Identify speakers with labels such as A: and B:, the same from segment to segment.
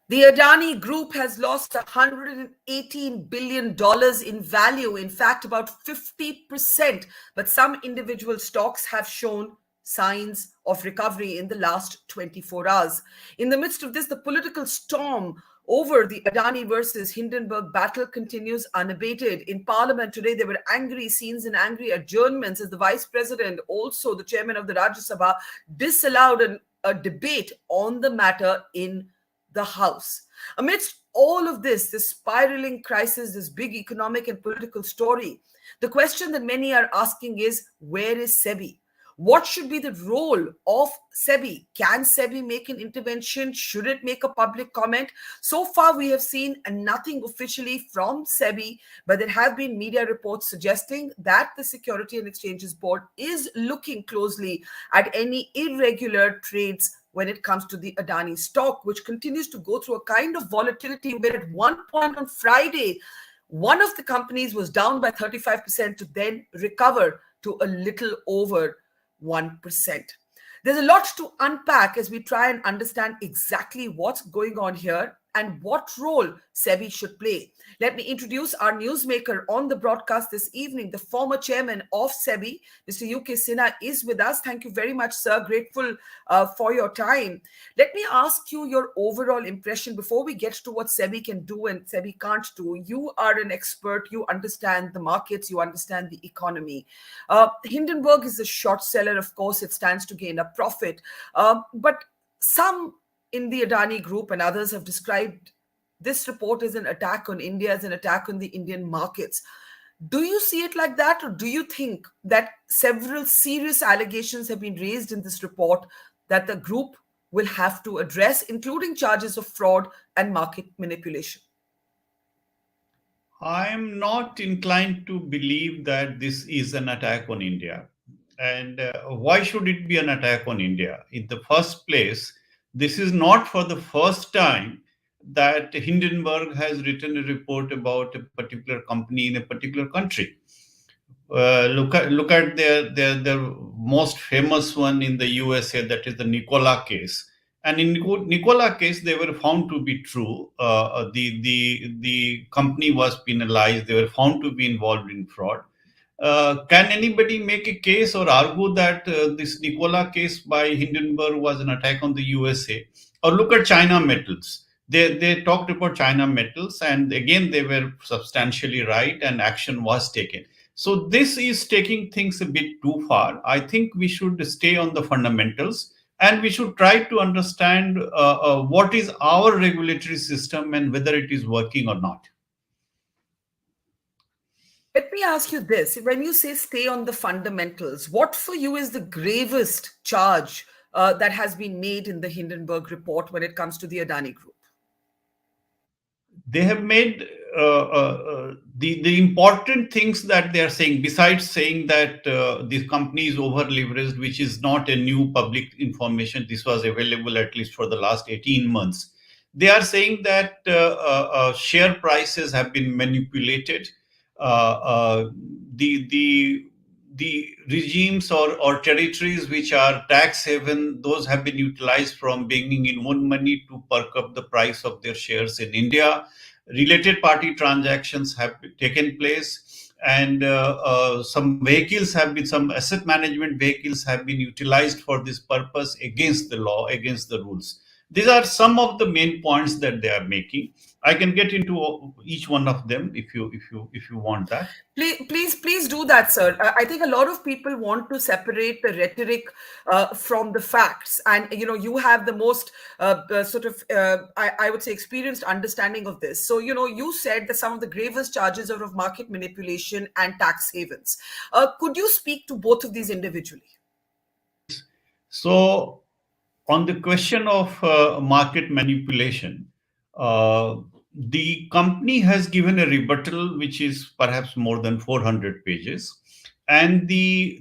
A: The Adani Group has lost $118 billion in value, in fact, about 50%. But some individual stocks have shown signs of recovery in the last 24 hours. In the midst of this, the political storm over the Adani versus Hindenburg battle continues unabated. In Parliament today, there were angry scenes and angry adjournments as the Vice President, also the Chairman of the Rajya Sabha, disallowed a debate on the matter in the House. Amidst all of this spiraling crisis, this big economic and political story, the question that many are asking is, where is SEBI? What should be the role of SEBI? Can SEBI make an intervention? Should it make a public comment? So far, we have seen nothing officially from SEBI, but there have been media reports suggesting that the Security and Exchanges Board is looking closely at any irregular trades when it comes to the Adani stock, which continues to go through a kind of volatility where at one point on Friday, one of the companies was down by 35% to then recover to a little over 1%. There's a lot to unpack as we try and understand exactly what's going on here and what role SEBI should play. Let me introduce our newsmaker on the broadcast this evening. The former chairman of SEBI, Mr. U.K. Sinha, is with us. Thank you very much, sir. Grateful for your time. Let me ask you your overall impression before we get to what SEBI can do and SEBI can't do. You are an expert. You understand the markets. You understand the economy. Hindenburg is a short seller. Of course, it stands to gain a profit. But some in the Adani Group and others have described this report as an attack on India, as an attack on the Indian markets. Do you see it like that, or do you think that several serious allegations have been raised in this report that the group will have to address, including charges of fraud and market manipulation?
B: I am not inclined to believe that this is an attack on India. And why should it be an attack on India? In the first place, this is not for the first time that Hindenburg has written a report about a particular company in a particular country. Look at their most famous one in the USA, that is the Nikola case. And in Nikola case, they were found to be true. The company was penalized. They were found to be involved in fraud. Can anybody make a case or argue that this Nikola case by Hindenburg was an attack on the USA? Or look at China Metals. They talked about China Metals, and again they were substantially right, and action was taken. So this is taking things a bit too far. I think we should stay on the fundamentals, and we should try to understand what is our regulatory system and whether it is working or not.
A: Let me ask you this. When you say stay on the fundamentals, what for you is the gravest charge that has been made in the Hindenburg report when it comes to the Adani Group?
B: They have made the important things that they are saying, besides saying that this company is over leveraged, which is not a new public information. This was available at least for the last 18 months. They are saying that share prices have been manipulated. The regimes or territories which are tax haven, those have been utilized from bringing in own money to perk up the price of their shares in India. Related party transactions have taken place, and some asset management vehicles have been utilized for this purpose against the law, against the rules. These are some of the main points that they are making. I can get into each one of them if you want that.
A: Please do that, sir. I think a lot of people want to separate the rhetoric from the facts, and you have the most I would say experienced understanding of this. So you said that some of the gravest charges are of market manipulation and tax havens. Could you speak to both of these individually?
B: So, on the question of market manipulation, the company has given a rebuttal which is perhaps more than 400 pages, and the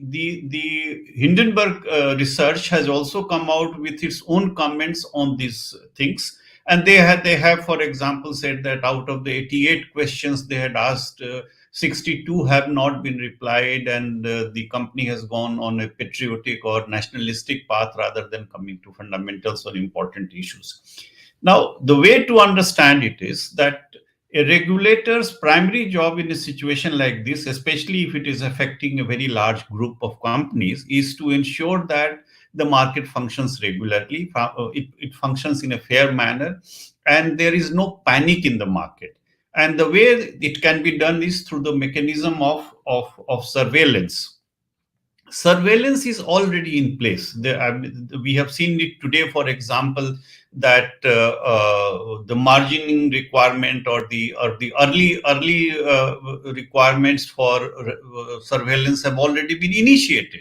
B: Hindenburg research has also come out with its own comments on these things. And they have, for example, said that out of the 88 questions they had asked, 62 have not been replied, and the company has gone on a patriotic or nationalistic path rather than coming to fundamentals or important issues. Now, the way to understand it is that a regulator's primary job in a situation like this, especially if it is affecting a very large group of companies, is to ensure that the market functions regularly, it functions in a fair manner, and there is no panic in the market. And the way it can be done is through the mechanism of surveillance. Surveillance is already in place. We have seen it today, for example, that the margining requirement or the early requirements for surveillance have already been initiated.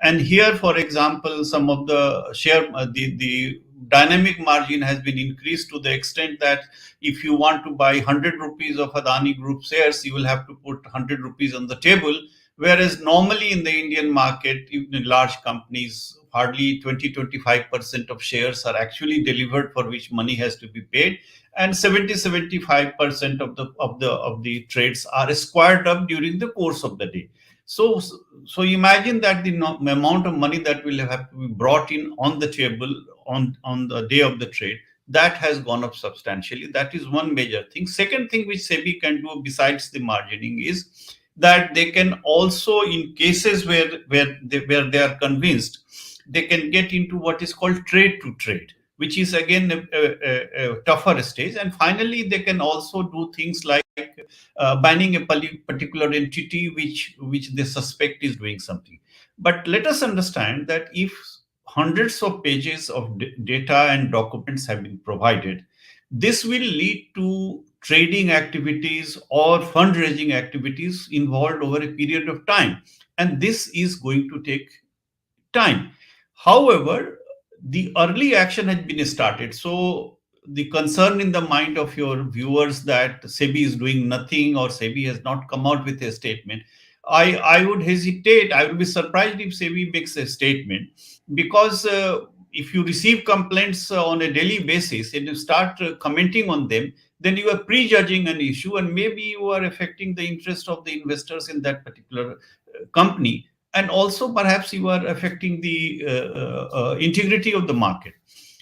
B: And here, for example, some of the the dynamic margin has been increased to the extent that if you want to buy 100 rupees of Adani Group shares, you will have to put 100 rupees on the table. Whereas normally in the Indian market, even in large companies, hardly 20-25% of shares are actually delivered for which money has to be paid, and 70-75% of the trades are squared up during the course of the day. So so imagine that the amount of money that will have to be brought in on the table on the day of the trade, that has gone up substantially. That is one major thing. Second thing which SEBI can do besides the margining is that they can also, in cases where they are convinced, they can get into what is called trade to trade, which is again a tougher stage. And finally, they can also do things like banning a particular entity which they suspect is doing something. But let us understand that if hundreds of pages of data and documents have been provided, this will lead to trading activities or fundraising activities involved over a period of time. And this is going to take time. However, the early action has been started. So the concern in the mind of your viewers that SEBI is doing nothing or SEBI has not come out with a statement, I would hesitate. I would be surprised if SEBI makes a statement, because if you receive complaints on a daily basis and you start commenting on them, then you are prejudging an issue, and maybe you are affecting the interest of the investors in that particular company, and also perhaps you are affecting the integrity of the market.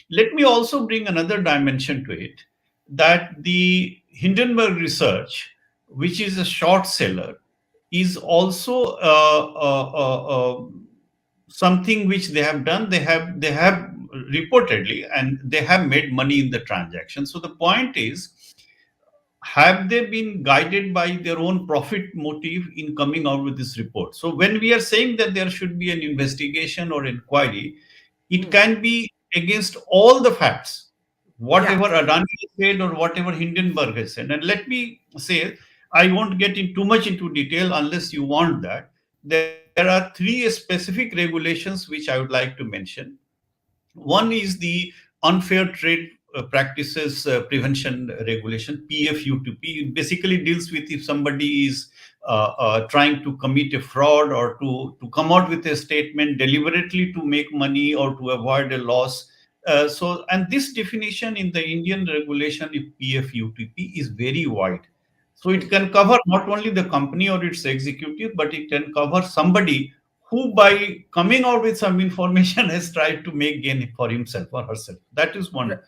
B: Let me also bring another dimension to it, that the Hindenburg research, which is a short seller, is also something which they have done. They have reportedly, and they have made money in the transaction. So the point is, have they been guided by their own profit motive in coming out with this report? So when we are saying that there should be an investigation or inquiry, it can be against all the facts,
A: Yeah.
B: whatever Adani has said or whatever Hindenburg has said. And let me say, I won't get in too much into detail unless you want that. There are three specific regulations which I would like to mention. One is the unfair trade practices prevention regulation, PFUTP. It basically deals with if somebody is trying to commit a fraud or to come out with a statement deliberately to make money or to avoid a loss. And this definition in the Indian regulation, if PFUTP, is very wide. So it can cover not only the company or its executive, but it can cover somebody who, by coming out with some information, has tried to make gain for himself or herself. That is one.
A: Right.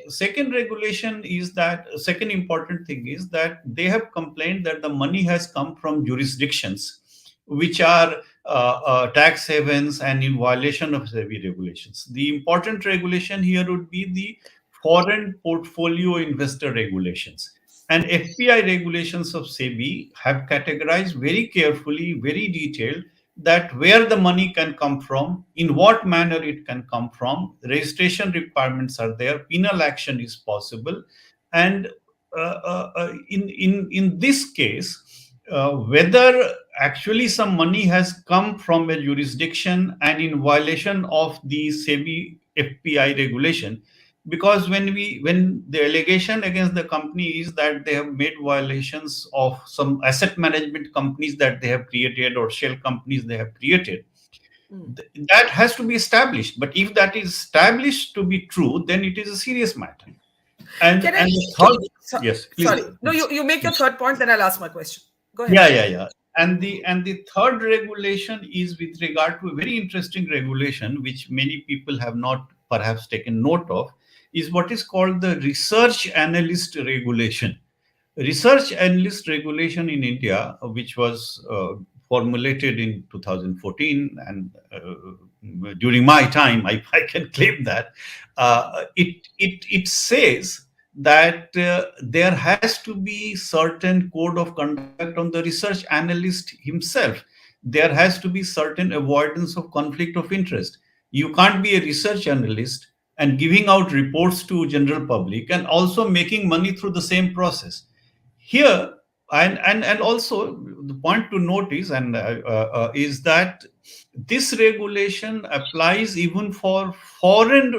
B: Second regulation is that second important thing is that they have complained that the money has come from jurisdictions which are tax havens and in violation of SEBI regulations. The important regulation here would be the foreign portfolio investor regulations. And FPI regulations of SEBI have categorized very carefully, very detailed, that where the money can come from, in what manner it can come from, registration requirements are there, penal action is possible, and in this case, whether actually some money has come from a jurisdiction and in violation of the SEBI FPI regulation, because when the allegation against the company is that they have made violations of some asset management companies that they have created or shell companies they have created, that has to be established. But if that is established to be true, then it is a serious matter. and
A: Can I?
B: and the third,
A: So,
B: yes, please,
A: sorry. No, you make your
B: please.
A: third point, then I'll ask my question. Go ahead.
B: Yeah. And the third regulation is with regard to a very interesting regulation which many people have not perhaps taken note of. is what is called the research analyst regulation. Research analyst regulation in India, which was formulated in 2014, and during my time, I can claim that it says that there has to be certain code of conduct on the research analyst himself. There has to be certain avoidance of conflict of interest. You can't be a research analyst and giving out reports to general public and also making money through the same process here. And also the point to note is is that this regulation applies even for foreign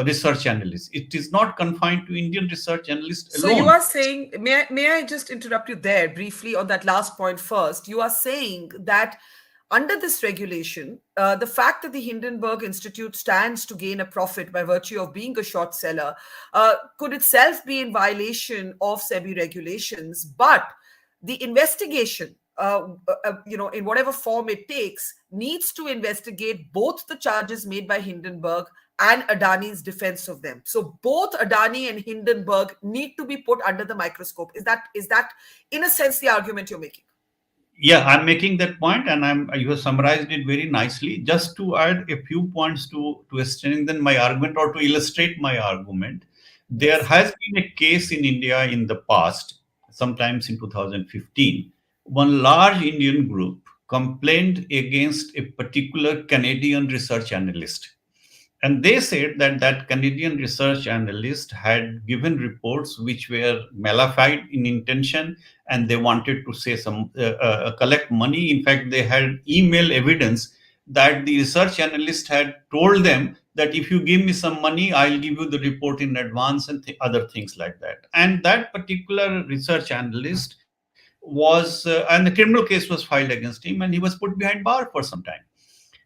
B: research analysts. It is not confined to Indian research analysts
A: So you
B: alone.
A: are saying, may I just interrupt you there briefly on that last point first? You are saying that under this regulation, the fact that the Hindenburg Institute stands to gain a profit by virtue of being a short seller could itself be in violation of SEBI regulations, but the investigation, in whatever form it takes, needs to investigate both the charges made by Hindenburg and Adani's defense of them. So both Adani and Hindenburg need to be put under the microscope. Is that, in a sense, the argument you're making?
B: Yeah, I'm making that point, and you have summarized it very nicely. Just to add a few points to strengthen my argument or to illustrate my argument, there has been a case in India in the past, sometimes in 2015. One large Indian group complained against a particular Canadian research analyst. And they said that that Canadian research analyst had given reports which were malified in intention, and they wanted to say collect money. In fact, they had email evidence that the research analyst had told them that if you give me some money, I'll give you the report in advance and other things like that. And that particular research analyst and the criminal case was filed against him, and he was put behind bar for some time.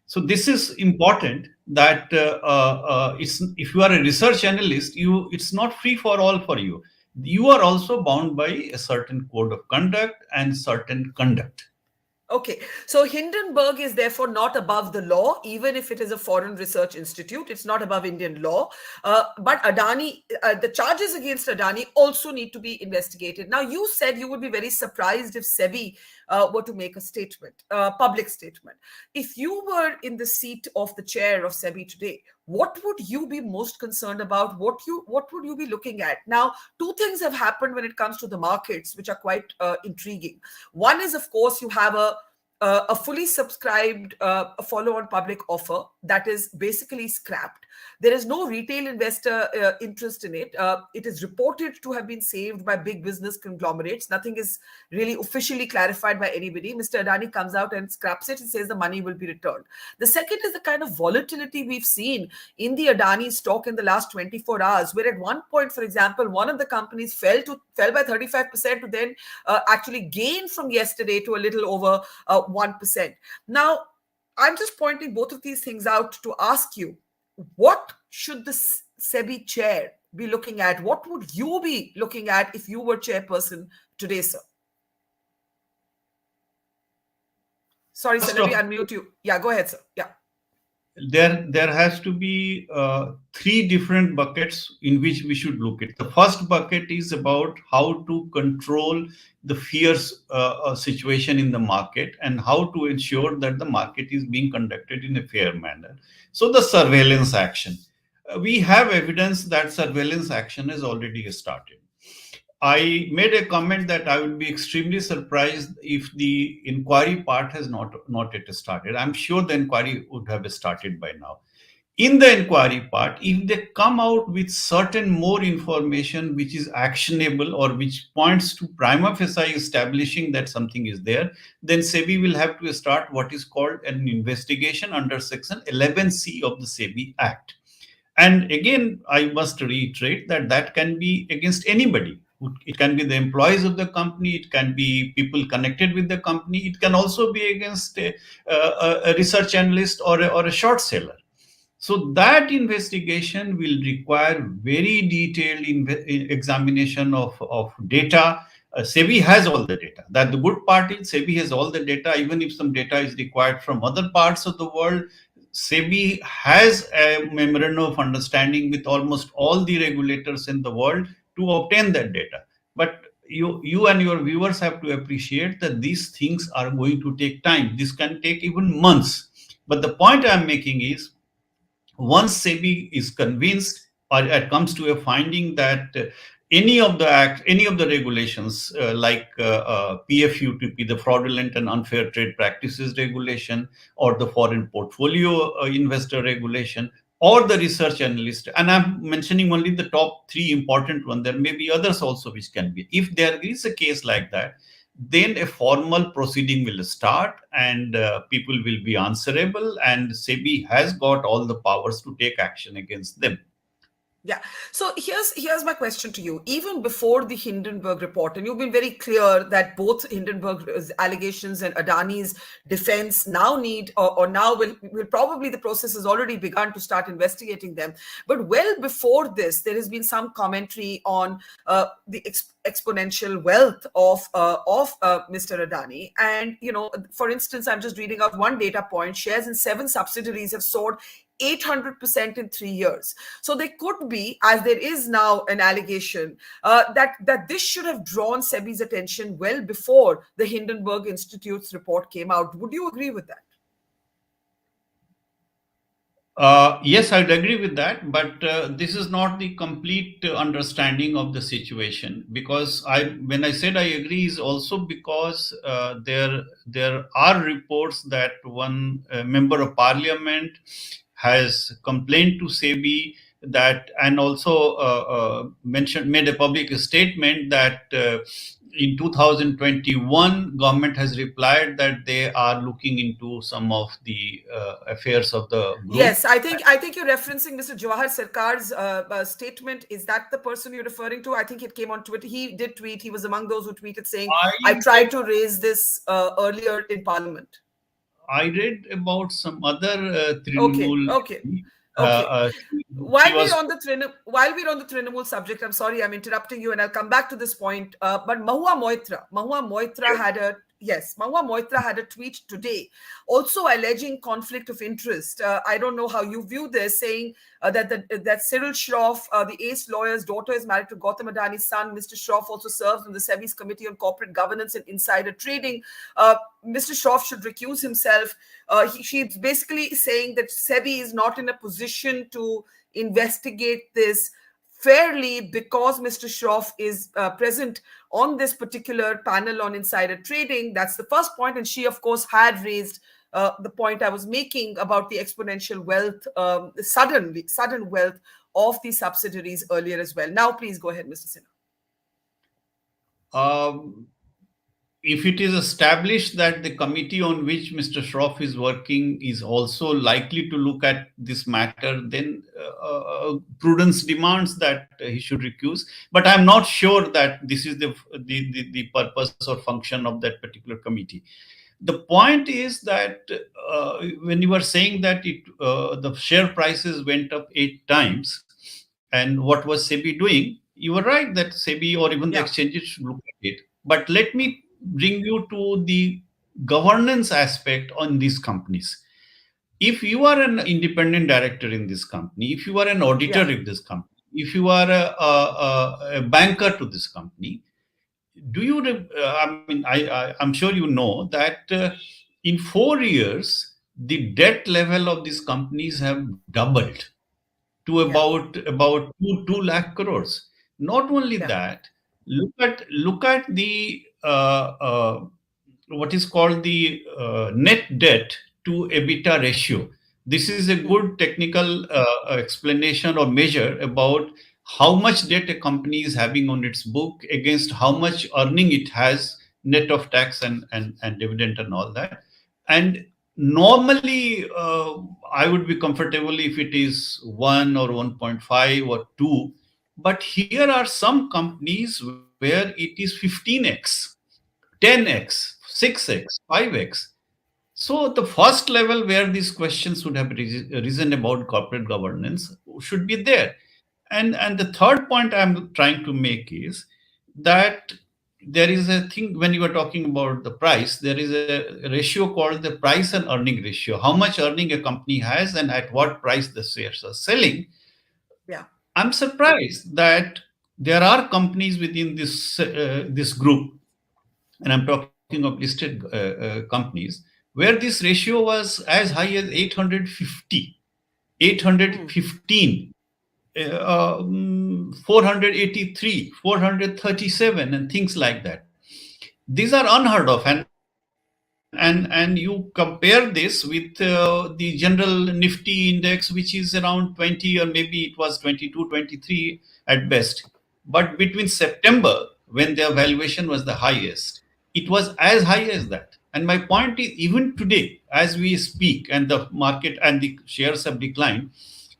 B: So this is important that if you are a research analyst, it's not free for all for you. You are also bound by a certain code of conduct and certain conduct.
A: Okay, so Hindenburg is therefore not above the law, even if it is a foreign research institute. It's not above Indian law. But Adani, the charges against Adani also need to be investigated. Now, you said you would be very surprised if SEBI were to make a statement, public statement. If you were in the seat of the chair of SEBI today, what would you be most concerned about? What would you be looking at? Now, two things have happened when it comes to the markets, which are quite intriguing. One is, of course, you have a fully subscribed follow-on public offer that is basically scrapped. There is no retail investor interest in it. It is reported to have been saved by big business conglomerates. Nothing is really officially clarified by anybody. Mr. Adani comes out and scraps it and says the money will be returned. The second is the kind of volatility we've seen in the Adani stock in the last 24 hours, where at one point, for example, one of the companies fell by 35% to then actually gain from yesterday to a little over 1%. Now, I'm just pointing both of these things out to ask you, what should the SEBI chair be looking at? What would you be looking at if you were chairperson today, sir? Sorry, sir, let me unmute you. Yeah, go ahead, sir. Yeah.
B: There has to be three different buckets in which we should look at. The first bucket is about how to control the fierce situation in the market and how to ensure that the market is being conducted in a fair manner. So the surveillance action. We have evidence that surveillance action has already started. I made a comment that I would be extremely surprised if the inquiry part has not yet started. I'm sure the inquiry would have started by now. In the inquiry part, if they come out with certain more information which is actionable or which points to prima facie establishing that something is there, then SEBI will have to start what is called an investigation under Section 11C of the SEBI Act. And again, I must reiterate that can be against anybody. It can be the employees of the company. It can be people connected with the company. It can also be against a research analyst or a short seller. So that investigation will require very detailed examination of data. SEBI has all the data. That the good part is SEBI has all the data. Even if some data is required from other parts of the world, SEBI has a memorandum of understanding with almost all the regulators in the world to obtain that data. But you and your viewers have to appreciate that these things are going to take time. This can take even months. But the point I'm making is, once SEBI is convinced or it comes to a finding that any of the regulations PFUTP, the Fraudulent and Unfair Trade Practices Regulation, or the Foreign Portfolio Investor Regulation, or the Research Analyst, and I'm mentioning only the top three important ones. There may be others also which can be. If there is a case like that, then a formal proceeding will start, and people will be answerable, and SEBI has got all the powers to take action against them.
A: Yeah. So here's my question to you. Even before the Hindenburg report, and you've been very clear that both Hindenburg's allegations and Adani's defense now need, or now will probably, the process has already begun to start investigating them. But well before this, there has been some commentary on the exponential wealth of Mr. Adani. And, for instance, I'm just reading out one data point. Shares in 7 subsidiaries have soared 800% in 3 years. So there could be, as there is now an allegation, that this should have drawn SEBI's attention well before the Hindenburg Institute's report came out. Would you agree with that?
B: Yes, I'd agree with that, but this is not the complete understanding of the situation. Because when I said I agree, is also because there are reports that one member of parliament has complained to SEBI that, and also made a public statement that in 2021, government has replied that they are looking into some of the affairs of the group.
A: Yes, I think you're referencing Mr. Jawahar Sarkar's statement. Is that the person you're referring to? I think it came on Twitter. He did tweet. He was among those who tweeted saying, I tried to raise this earlier in Parliament.
B: I read about some other Trinamool.
A: Okay. While we're on the Trinamool subject, I'm sorry I'm interrupting you, and I'll come back to this point. But Mahua Moitra had a tweet today, also alleging conflict of interest. I don't know how you view this, saying that Cyril Shroff, the ace lawyer's daughter, is married to Gautam Adani's son. Mr. Shroff also serves on the SEBI's Committee on Corporate Governance and Insider Trading. Mr. Shroff should recuse himself. She's basically saying that SEBI is not in a position to investigate this fairly because Mr. Shroff is present on this particular panel on insider trading. That's the first point. And she, of course, had raised the point I was making about the exponential wealth, sudden wealth of the subsidiaries earlier as well. Now, please go ahead, Mr.
B: Sinha. If it is established that the committee on which Mr. Shroff is working is also likely to look at this matter, then prudence demands that he should recuse. But I'm not sure that this is the purpose or function of that particular committee. The point is that when you are saying that the share prices went up 8 times, and what was SEBI doing? You were right that SEBI or even the exchanges should look at it. But let me bring you to the governance aspect on these companies. If you are an independent director in this company, if you are an auditor in this company, if you are a banker to this company, I'm sure you know that in 4 years, the debt level of these companies have doubled to about 2 lakh crores. Not only that, look at the what is called the net debt to EBITDA ratio. This is a good technical explanation or measure about how much debt a company is having on its book against how much earning it has, net of tax and dividend and all that. And normally, I would be comfortable if it is 1 or 1.5 or 2. But here are some companies where it is 15x, 10x, 6x, 5x. So the first level where these questions would have risen about corporate governance should be there. And the third point I'm trying to make is that there is a thing when you are talking about the price, there is a ratio called the price and earning ratio. How much earning a company has and at what price the shares are selling.
A: Yeah.
B: I'm surprised that there are companies within this group, and I'm talking of listed companies, where this ratio was as high as 850,
A: Hmm.
B: 815, 483, 437, and things like that. These are unheard of, and you compare this with the general Nifty index, which is around 20, or maybe it was 22, 23 at best. But between September, when their valuation was the highest, it was as high as that. And my point is, even today, as we speak, and the market and the shares have declined,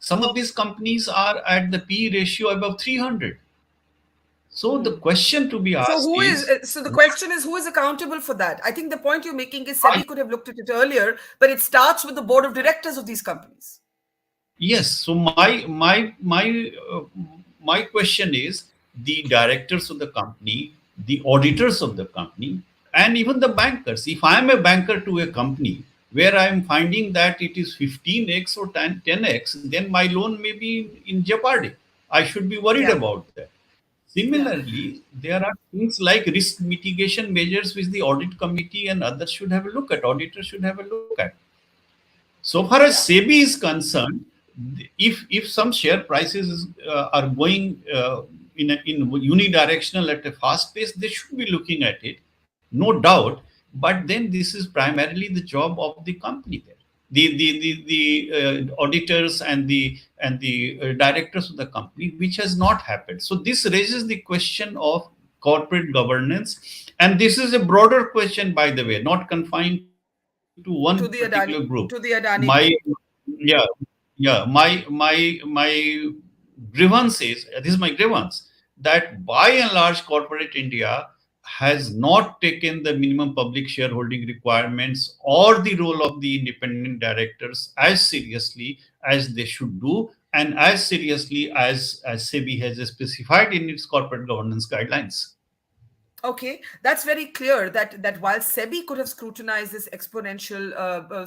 B: some of these companies are at the P ratio above 300. So the
A: Hmm.
B: question to be
A: So
B: asked
A: who is
B: is,
A: so the question is, who is accountable for that? I think the point you're making is
B: why?
A: SEBI could have looked at it earlier, but it starts with the board of directors of these companies.
B: Yes. So my question is, the directors of the company, the auditors of the company, and even the bankers. If I am a banker to a company where I am finding that it is 15x or 10x, then my loan may be in jeopardy. I should be worried
A: Yeah.
B: about that.
A: Yeah.
B: Similarly, there are things like risk mitigation measures which the audit committee and others should have a look at, auditors should have a look at. So far as
A: Yeah.
B: SEBI is concerned, if some share prices are going in unidirectional at a fast pace, they should be looking at it, no doubt. But then this is primarily the job of the company there, the auditors and the directors of the company, which has not happened. So this raises the question of corporate governance, and this is a broader question, by the way, not confined to one particular
A: To
B: group.
A: the Adani,
B: My
A: to the Adani group.
B: yeah, yeah, my grievance is, this is my grievance, that by and large corporate India has not taken the minimum public shareholding requirements or the role of the independent directors as seriously as they should do, and as seriously as SEBI has specified in its corporate governance guidelines.
A: Okay, that's very clear that while SEBI could have scrutinized this exponential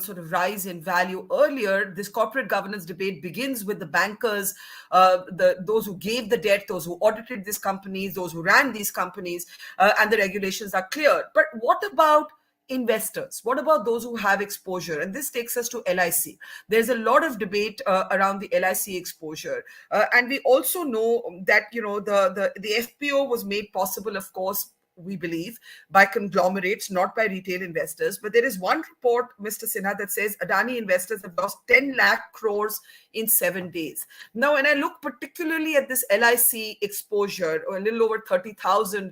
A: sort of rise in value earlier, this corporate governance debate begins with the bankers, those who gave the debt, those who audited these companies, those who ran these companies, and the regulations are clear. But what about investors? What about those who have exposure? And this takes us to LIC. There's a lot of debate around the LIC exposure, and we also know that the FPO was made possible, of course, we believe, by conglomerates, not by retail investors. But there is one report, Mr. Sinha, that says Adani investors have lost 10 lakh crores in 7 days. Now, when I look particularly at this LIC exposure, or a little over 30,000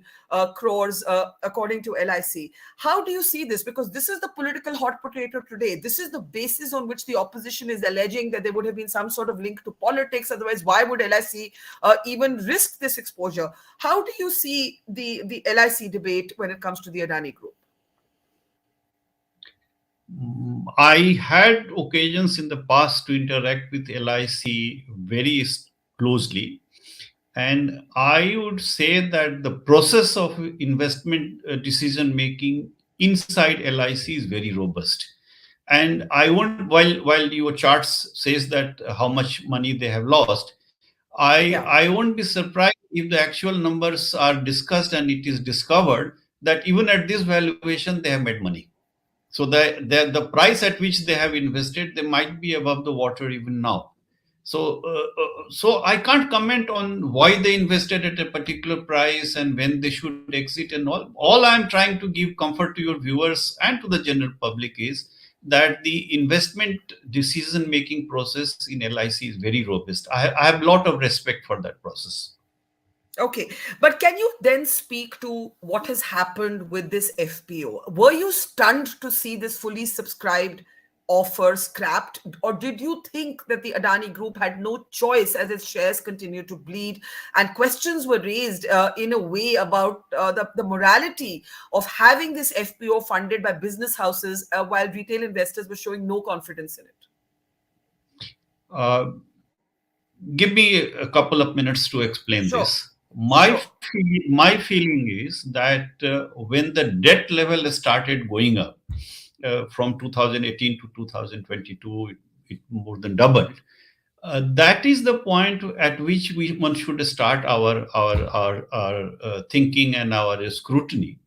A: crores, according to LIC, how do you see this? Because this is the political hot potato today. This is the basis on which the opposition is alleging that there would have been some sort of link to politics. Otherwise, why would LIC even risk this exposure? How do you see the LIC debate when it comes to the Adani Group?
B: I had occasions in the past to interact with LIC very closely, and I would say that the process of investment decision making inside LIC is very robust. And I won't, while your charts says that how much money they have lost,
A: Yeah.
B: I won't be surprised if the actual numbers are discussed and it is discovered that even at this valuation they have made money. So the price at which they have invested, they might be above the water even now. So I can't comment on why they invested at a particular price and when they should exit and all. All I'm trying to give comfort to your viewers and to the general public is that the investment decision making process in LIC is very robust. I have a lot of respect for that process.
A: Okay, but can you then speak to what has happened with this FPO? Were you stunned to see this fully subscribed offer scrapped, or did you think that the Adani Group had no choice as its shares continued to bleed and questions were raised in a way about the morality of having this FPO funded by business houses while retail investors were showing no confidence in it?
B: Uh, Give me a couple of minutes to explain
A: Sure.
B: this.
A: Sure.
B: My feeling is that when the debt level started going up from 2018 to 2022, it more than doubled. That is the point at which one should start our thinking and our scrutiny.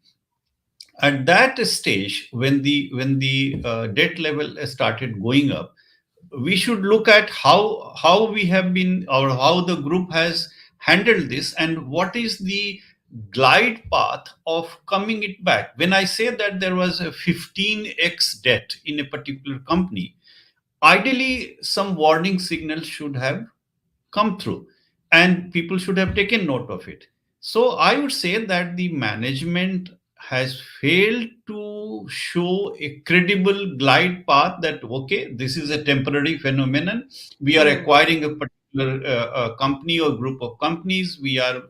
B: At that stage, when the debt level started going up, we should look at how we have been, or how the group has handled this, and what is the glide path of coming it back. When I say that there was a 15x debt in a particular company, ideally some warning signals should have come through, and people should have taken note of it. So I would say that the management has failed to show a credible glide path that okay, this is a temporary phenomenon, we are
A: Hmm.
B: acquiring a particular company or group of companies, we are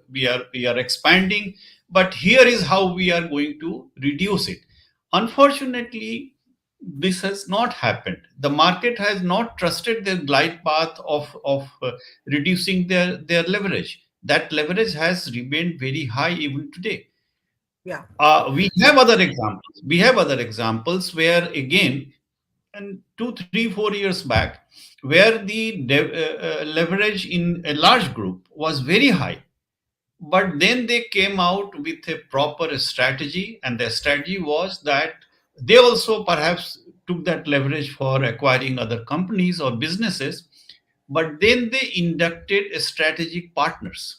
B: expanding, but here is how we are going to reduce it. Unfortunately, this has not happened. The market has not trusted the glide path of reducing their leverage. That leverage has remained very high even today.
A: Yeah.
B: We have other examples. We have other examples where again, and 2, 3, 4 years back, where the leverage in a large group was very high, but then they came out with a proper strategy, and their strategy was that they also perhaps took that leverage for acquiring other companies or businesses, but then they inducted strategic partners,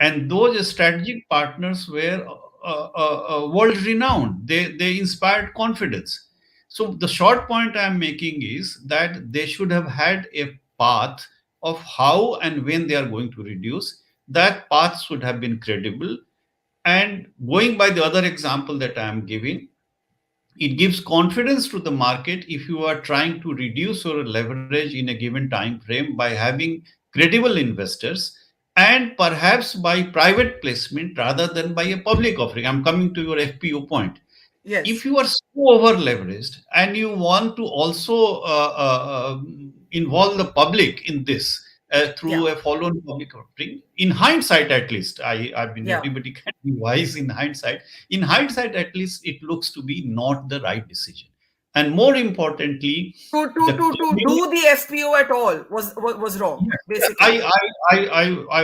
B: and those strategic partners were world renowned. They inspired confidence. So the short point I'm making is that they should have had a path of how and when they are going to reduce. That path should have been credible. And going by the other example that I am giving, it gives confidence to the market if you are trying to reduce your leverage in a given time frame by having credible investors, and perhaps by private placement rather than by a public offering. I'm coming to your FPO point. If
A: Yes.
B: you are so over leveraged and you want to also involve the public in this
A: Yeah.
B: through a follow-on public offering, in hindsight at least, I mean,
A: Yeah.
B: everybody can be wise in hindsight. In hindsight, at least, it looks to be not the right decision. And more importantly, the
A: To do the FPO at all was wrong,
B: yes,
A: basically.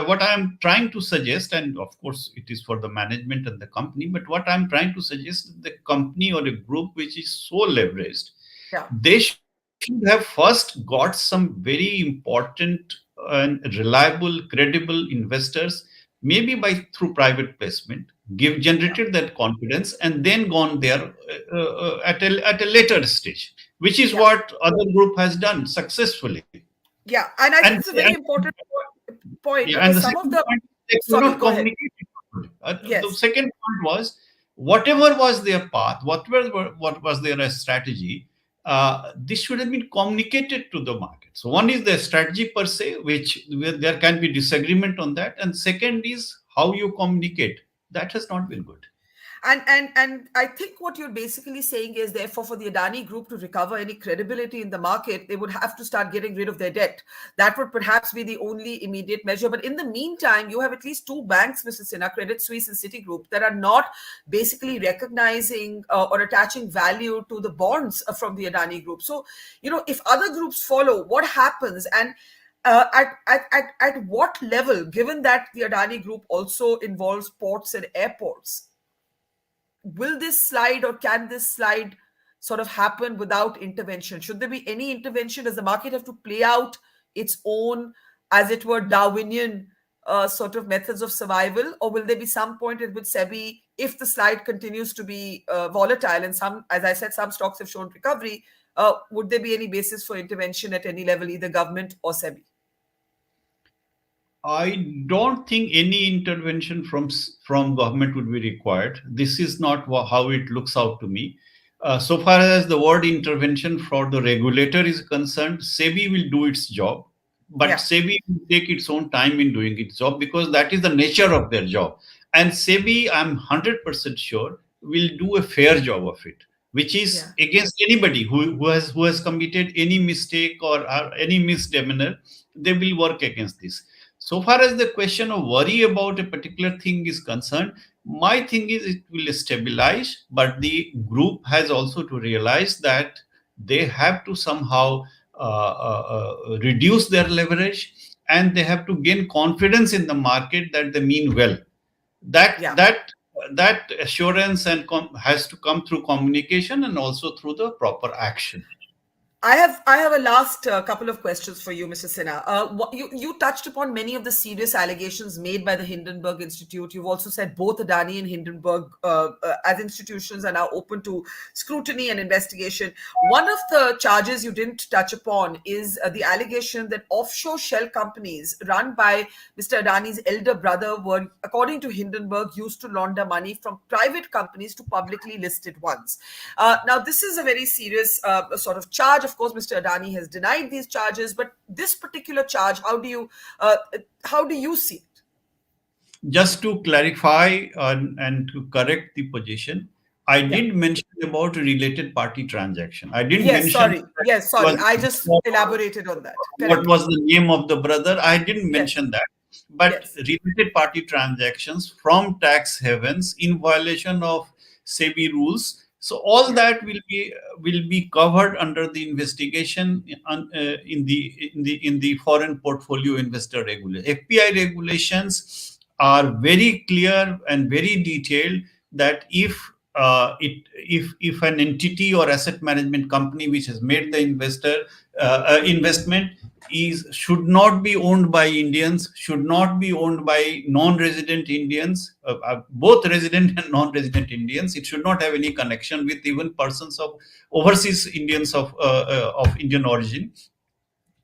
B: what I am trying to suggest, and of course it is for the management and the company, but what I'm trying to suggest is the company or a group which is so leveraged,
A: Yeah.
B: they should have first got some very important and reliable, credible investors, maybe by through private placement, give
A: Yeah.
B: generated that confidence, and then gone there at a later stage, which is
A: Yeah.
B: what other group has done successfully.
A: Yeah. And I think
B: And,
A: it's a very important point
B: yeah, and
A: because
B: the
A: some of
B: second
A: the,
B: point, they could
A: sorry,
B: not
A: go ahead.
B: communicate it properly. The
A: Yes.
B: second point was whatever was their path, what was their strategy, this should have been communicated to the market. So one is the strategy per se, which where there can be disagreement on that, and second is how you communicate. That has not been good.
A: And I think what you're basically saying is, therefore, for the Adani group to recover any credibility in the market, they would have to start getting rid of their debt. That would perhaps be the only immediate measure. But in the meantime, you have at least two banks, Mr. Sinha, Credit Suisse and Citigroup, that are not basically recognizing or attaching value to the bonds from the Adani group. So, if other groups follow, what happens? And at what level, given that the Adani group also involves ports and airports, will this slide, or can this slide sort of happen without intervention? Should there be any intervention? Does the market have to play out its own, as it were, Darwinian sort of methods of survival? Or will there be some point at which SEBI, if the slide continues to be volatile, and some, as I said, some stocks have shown recovery, would there be any basis for intervention at any level, either government or SEBI?
B: I don't think any intervention from government would be required. This is not how it looks out to me. So far as the word intervention for the regulator is concerned, SEBI will do its job, but
A: Yeah,
B: SEBI will take its own time in doing its job because that is the nature of their job. And SEBI, I'm 100% sure, will do a fair job of it, which is
A: yeah,
B: against anybody who has committed any mistake or any misdemeanor. They will work against this. So far as the question of worry about a particular thing is concerned, my thing is it will stabilize, but the group has also to realize that they have to somehow reduce their leverage, and they have to gain confidence in the market that they mean well. That
A: Yeah.
B: that that assurance and has to come through communication and also through the proper action.
A: I have a last couple of questions for you, Mr. Sinha. You touched upon many of the serious allegations made by the Hindenburg Institute. You've also said both Adani and Hindenburg, as institutions, are now open to scrutiny and investigation. One of the charges you didn't touch upon is the allegation that offshore shell companies run by Mr. Adani's elder brother were, according to Hindenburg, used to launder money from private companies to publicly listed ones. Now, this is a very serious sort of charge. Of course, Mr. Adani has denied these charges, but this particular charge, how do you see it?
B: Just to clarify and to correct the position, I
A: Yeah.
B: did mention about related party transaction. I didn't
A: Yes.
B: mention
A: Sorry. Yes.
B: that
A: Sorry. I just elaborated on that.
B: what
A: Correct.
B: was the name of the brother. I didn't
A: Yes.
B: mention that. But
A: Yes.
B: related party transactions from tax havens in violation of SEBI rules. So all
A: Yeah.
B: that will be covered under the investigation in the foreign portfolio investor regulation. FPI regulations are very clear and very detailed that if an entity or asset management company which has made the investment is should not be owned by Indians, should not be owned by non-resident Indians, both resident and non-resident Indians. It should not have any connection with even persons of overseas Indians of Indian origin,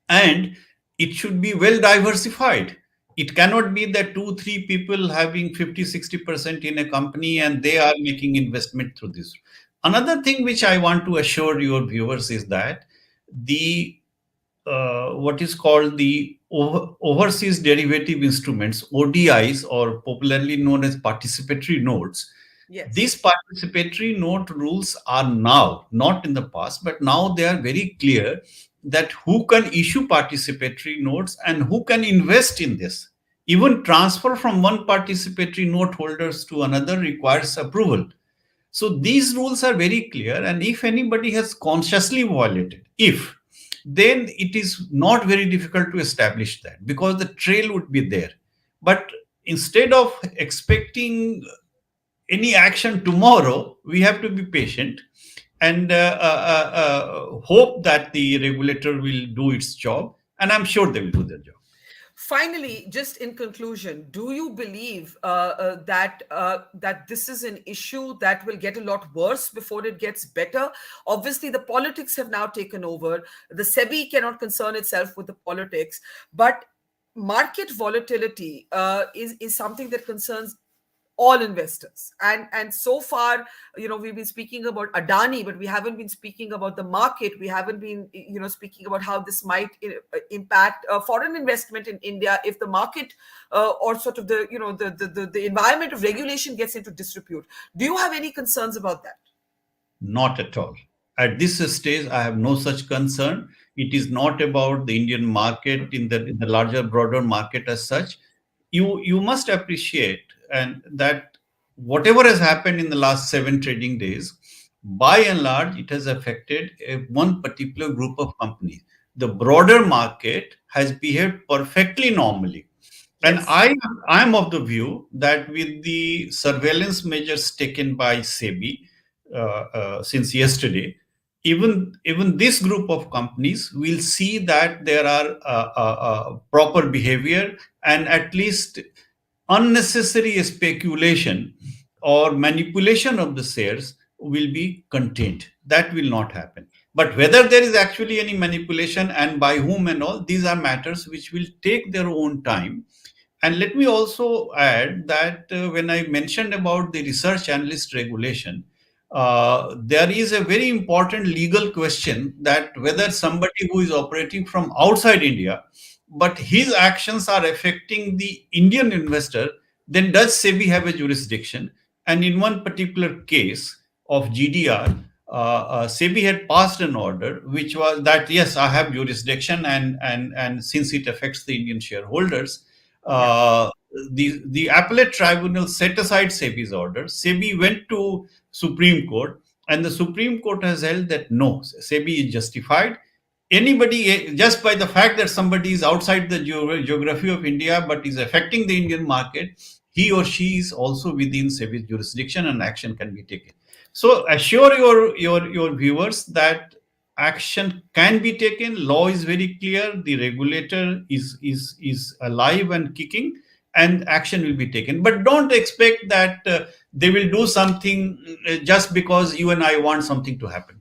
B: and it should be well diversified. It cannot be that two three people having 50-60% in a company and they are making investment through this. Another thing which I want to assure your viewers is that the what is called the overseas derivative instruments, ODIs, or popularly known as participatory notes.
A: Yes.
B: These participatory note rules are now, not in the past, but now they are very clear that who can issue participatory notes and who can invest in this. Even transfer from one participatory note holders to another requires approval. So these rules are very clear, and if anybody has consciously violated, if then it is not very difficult to establish that because the trail would be there. But instead of expecting any action tomorrow, we have to be patient and hope that the regulator will do its job, and I'm sure they will do their job.
A: Finally, just in conclusion, do you believe that this is an issue that will get a lot worse before it gets better? Obviously, the politics have now taken over. The SEBI cannot concern itself with the politics, but market volatility is something that concerns all investors. And so far, we've been speaking about Adani, but we haven't been speaking about the market. We haven't been speaking about how this might impact foreign investment in India if the market or sort of the environment of regulation gets into disrepute. Do you have any concerns about that?
B: Not at all. At this stage, I have no such concern. It is not about the Indian market in the larger, broader market as such. You must appreciate and that whatever has happened in the last 7 trading days, by and large, it has affected one particular group of companies. The broader market has behaved perfectly normally. And
A: Yes.
B: I'm of the view that with the surveillance measures taken by SEBI since yesterday, even this group of companies will see that there are proper behavior, and at least unnecessary speculation or manipulation of the shares will be contained. That will not happen. But whether there is actually any manipulation and by whom and all, these are matters which will take their own time. And let me also add that when I mentioned about the research analyst regulation, there is a very important legal question that whether somebody who is operating from outside India, but his actions are affecting the Indian investor, then does SEBI have a jurisdiction? And in one particular case of GDR, SEBI had passed an order which was that yes, I have jurisdiction, and since it affects the Indian shareholders, The appellate tribunal set aside SEBI's order. SEBI went to Supreme Court, and the Supreme Court has held that no, SEBI is justified. Anybody, just by the fact that somebody is outside the geography of India but is affecting the Indian market, he or she is also within SEBI's jurisdiction and action can be taken. So assure your viewers that action can be taken. Law is very clear. The regulator is alive and kicking, and action will be taken. But don't expect that they will do something just because you and I want something to happen.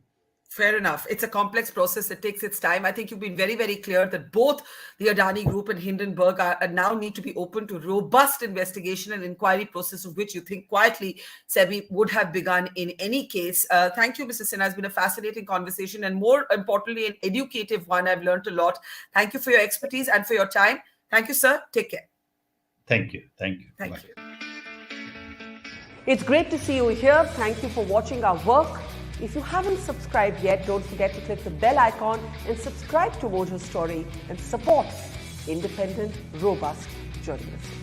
A: Fair enough. It's a complex process that takes its time. I think you've been very, very clear that both the Adani Group and Hindenburg now need to be open to robust investigation and inquiry process, of which you think quietly SEBI would have begun in any case. Thank you, Mr. Sinha. It's been a fascinating conversation and, more importantly, an educative one. I've learned a lot. Thank you for your expertise and for your time. Thank you, sir. Take care.
B: Thank you. Thank you.
A: Thank
B: Bye.
A: you.
C: It's great to see you here. Thank you for watching our work. If you haven't subscribed yet, don't forget to click the bell icon and subscribe to Mojo Story and support independent, robust journalism.